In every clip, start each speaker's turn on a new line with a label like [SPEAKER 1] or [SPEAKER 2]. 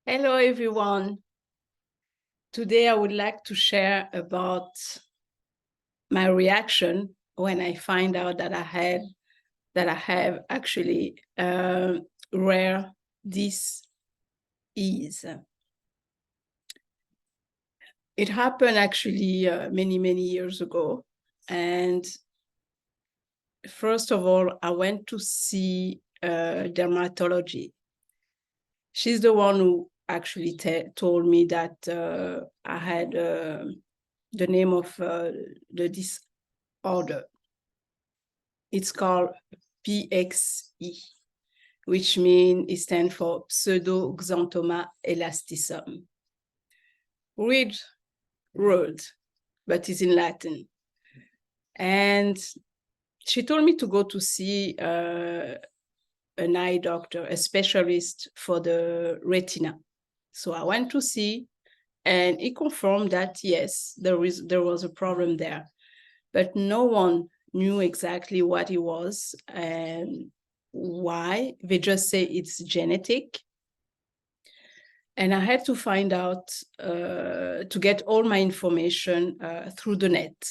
[SPEAKER 1] Hello, everyone. Today, I would like to share about my reaction when I find out that I have actually rare disease. It happened actually many years ago. And first of all, I went to see dermatology. She's the one who actually told me that I had the name of the disorder. It's called PXE, which means it stands for Pseudoxanthoma Elasticum. Weird word, but it's in Latin. And she told me to go to see an eye doctor, a specialist for the retina. So I went to see, and he confirmed that, yes, there was a problem there. But no one knew exactly what it was and why. They just say it's genetic. And I had to find out, to get all my information through the net,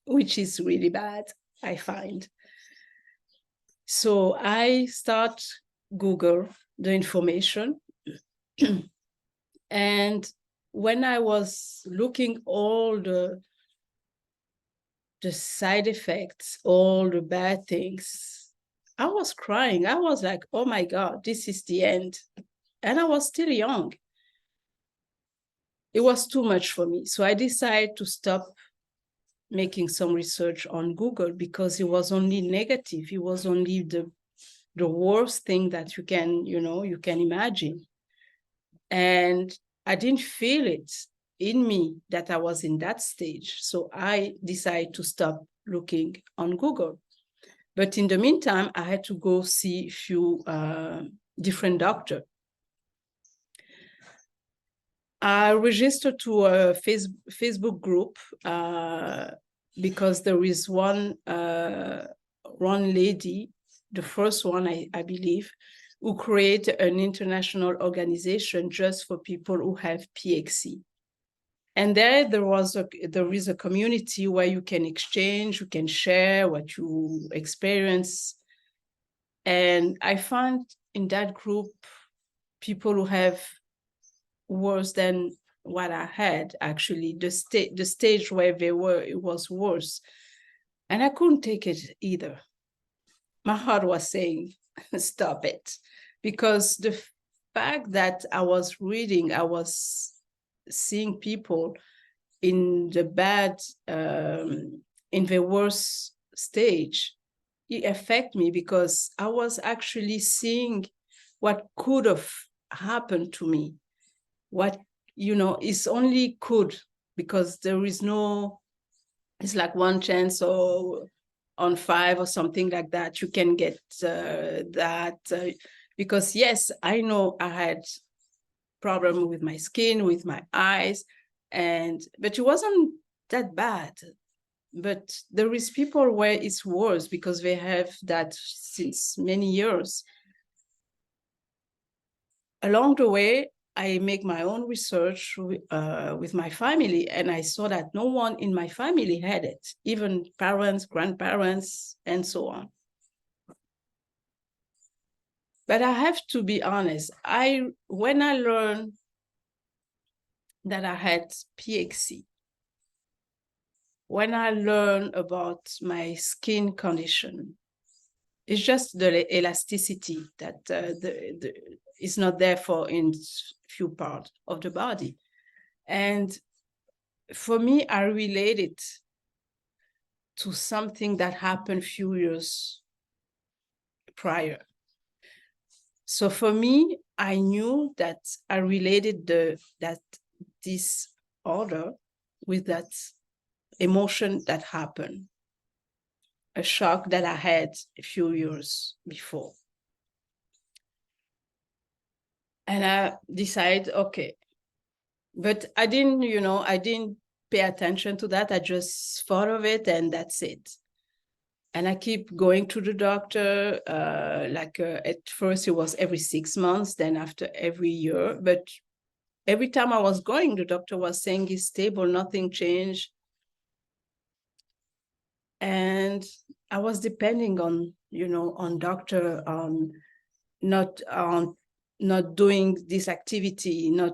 [SPEAKER 1] which is really bad, I find. So I start Google the information. And when I was looking all the side effects, all the bad things, I was crying. I was like, oh my God, this is the end. And I was still young. It was too much for me. So I decided to stop making some research on Google because it was only negative. It was only the worst thing that you can imagine. And I didn't feel it in me that I was in that stage. So I decided to stop looking on Google. But in the meantime, I had to go see a few different doctors. I registered to a Facebook group because there is one lady, the first one, I believe, who created an international organization just for people who have PXE. And there is a community where you can exchange, you can share what you experience. And I found in that group people who have worse than what I had, actually. The stage where they were, it was worse. And I couldn't take it either. My heart was saying, stop it. Because the fact that I was reading, I was seeing people in the bad, in the worst stage, it affected me because I was actually seeing what could have happened to me. What, is only could, because there is no, it's like one chance or on 5 or something like that, you can get that. Because yes, I know I had problem with my skin, with my eyes, but it wasn't that bad. But there is people where it's worse because they have that since many years. Along the way, I make my own research with my family, and I saw that no one in my family had it, even parents, grandparents, and so on. But I have to be honest, when I learned that I had PXE, when I learned about my skin condition, it's just the elasticity that is not there for in few parts of the body. And for me, I relate it to something that happened a few years prior. So for me, I knew that I related that disorder with that emotion that happened, a shock that I had a few years before. And I decided, okay, but I didn't pay attention to that. I just thought of it and that's it. And I keep going to the doctor. At first it was every 6 months, then after every year. But every time I was going, the doctor was saying he's stable, nothing changed. And I was depending on, on doctor, not doing this activity, not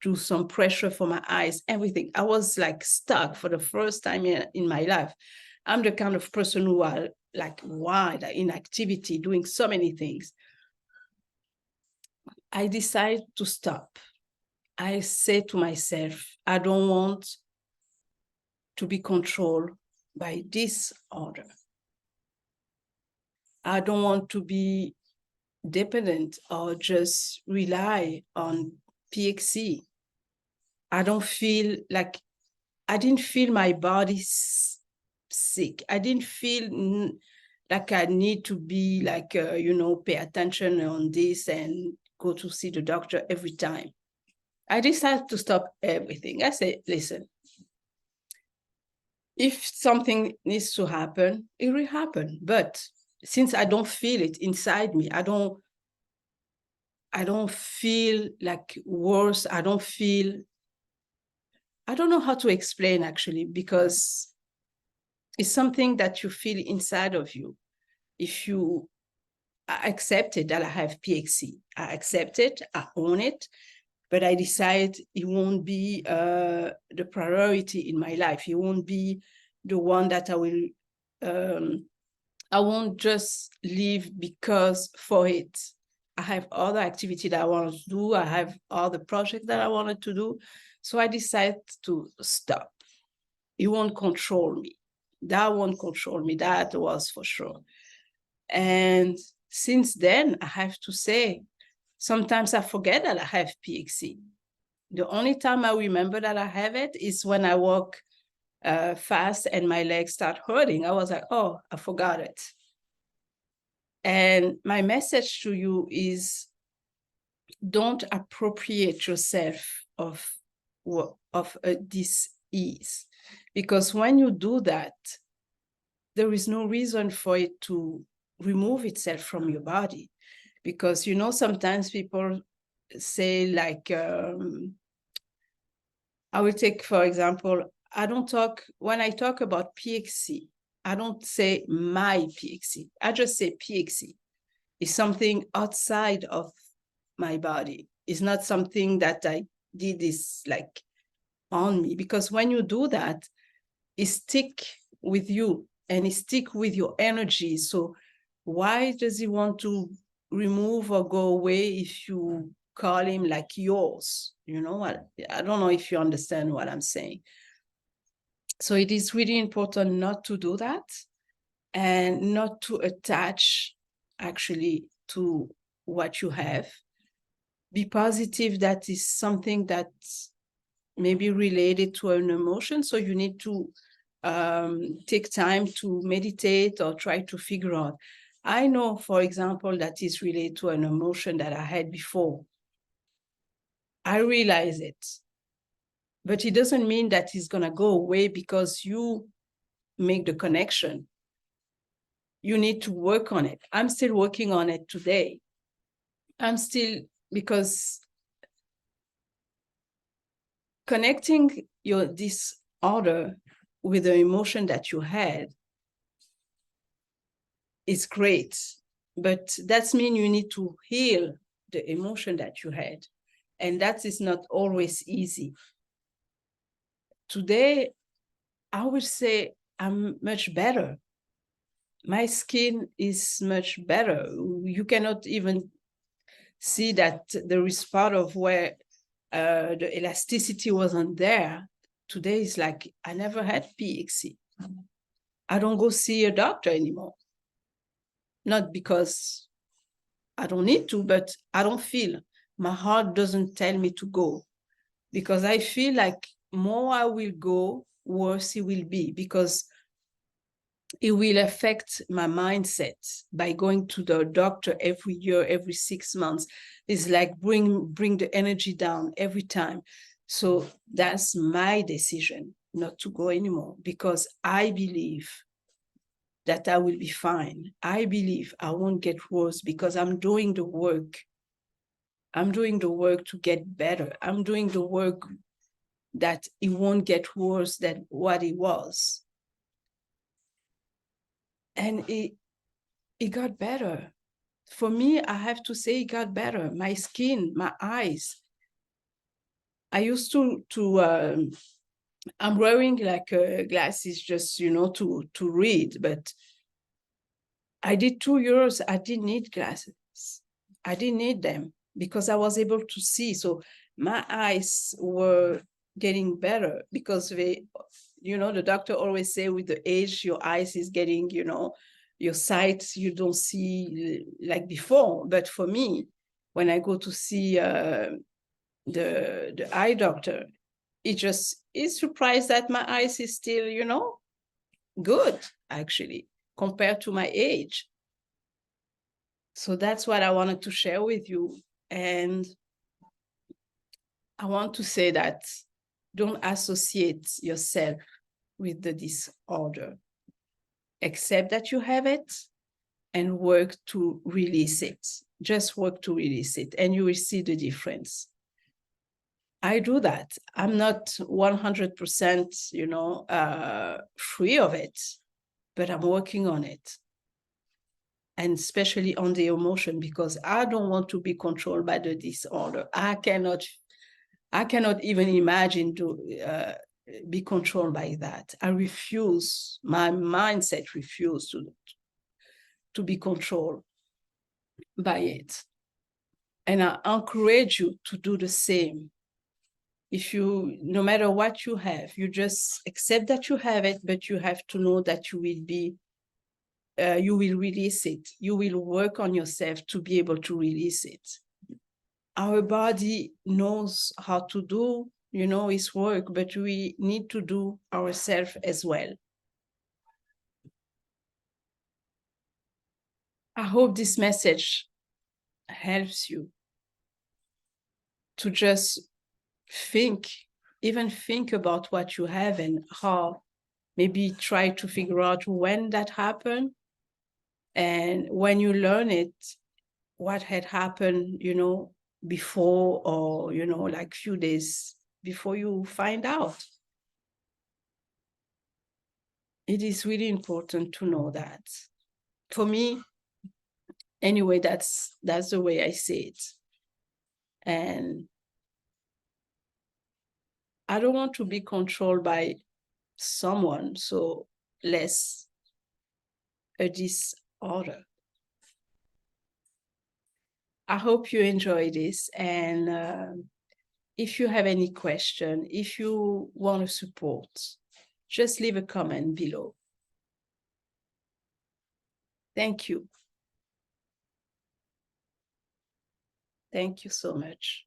[SPEAKER 1] do some pressure for my eyes, everything. I was like stuck for the first time in my life. I'm the kind of person who are like wild in activity, doing so many things. I decided to stop. I say to myself, I don't want to be controlled by this order. I don't want to be dependent or just rely on PXC. I didn't feel my body sick. I didn't feel like I need to be like, pay attention on this and go to see the doctor every time. I decided to stop everything. I said, listen, if something needs to happen, it will happen. But since I don't feel it inside me, I don't feel like worse. I don't know how to explain actually, because it's something that you feel inside of you. If you accept it that I have PXC, I accept it, I own it, but I decide it won't be the priority in my life. It won't be the one that I won't just live because for it. I have other activity that I want to do. I have other projects that I wanted to do. So I decided to stop. It won't control me. That won't control me. That was for sure. And since then, I have to say, sometimes I forget that I have PXC. The only time I remember that I have it is when I walk fast and my legs start hurting. I was like, oh, I forgot it. And my message to you is, don't appropriate yourself of dis-ease, because when you do that, there is no reason for it to remove itself from your body. Because sometimes people say like, I will take for example, when I talk about PXC, I don't say my PXC, I just say PXC. It's something outside of my body. It's not something that I did this like on me, because when you do that, it stick with you and it stick with your energy. So why does he want to remove or go away if you call him like yours? I don't know if you understand what I'm saying. So it is really important not to do that and not to attach actually to what you have. Be positive. That is something that may be related to an emotion. So you need to take time to meditate or try to figure out. I know, for example, that is related to an emotion that I had before. I realize it, but it doesn't mean that it's going to go away because you make the connection. You need to work on it. I'm still working on it today. Because connecting your disorder with the emotion that you had is great, but that means you need to heal the emotion that you had, and that is not always easy. Today, I would say I'm much better. My skin is much better. You cannot even see that there is part of where the elasticity wasn't there. Today is like I never had PXC. I don't go see a doctor anymore. Not because I don't need to, but I don't feel. My heart doesn't tell me to go, because I feel like more I will go, worse it will be, because it will affect my mindset by going to the doctor every year, every 6 months. It's like bring the energy down every time. So that's my decision not to go anymore, because I believe that I will be fine. I believe I won't get worse because I'm doing the work. I'm doing the work to get better. I'm doing the work that it won't get worse than what it was. And it got better. For me, I have to say it got better. My skin, my eyes. I used to I'm wearing like glasses just, you know, to read, but I did 2 years, I didn't need glasses. I didn't need them because I was able to see. So my eyes were getting better because they, you know, the doctor always say with the age, your eyes is getting, you know, your sight, you don't see like before. But for me, when I go to see the eye doctor, it just is surprised that my eyes is still, you know, good, actually, compared to my age. So that's what I wanted to share with you. And I want to say that don't associate yourself with the disorder. Accept that you have it and work to release it. Just work to release it, and you will see the difference. I do that. I'm not 100%, you know, free of it, but I'm working on it. And especially on the emotion, because I don't want to be controlled by the disorder. I cannot even imagine to be controlled by that. I refuse, my mindset refuses to be controlled by it. And I encourage you to do the same. If you, no matter what you have, you just accept that you have it, but you have to know that you will be, you will release it. You will work on yourself to be able to release it. Our body knows how to do, you know, its work, but we need to do ourselves as well. I hope this message helps you to just even think about what you have and how, maybe try to figure out when that happened. And when you learn it, what had happened, you know, before, or, you know, like few days before you find out. It is really important to know that. For me, anyway, that's the way I see it. And I don't want to be controlled by someone, so less a disorder. I hope you enjoy this. And if you have any question, if you want to support, just leave a comment below. Thank you. Thank you so much.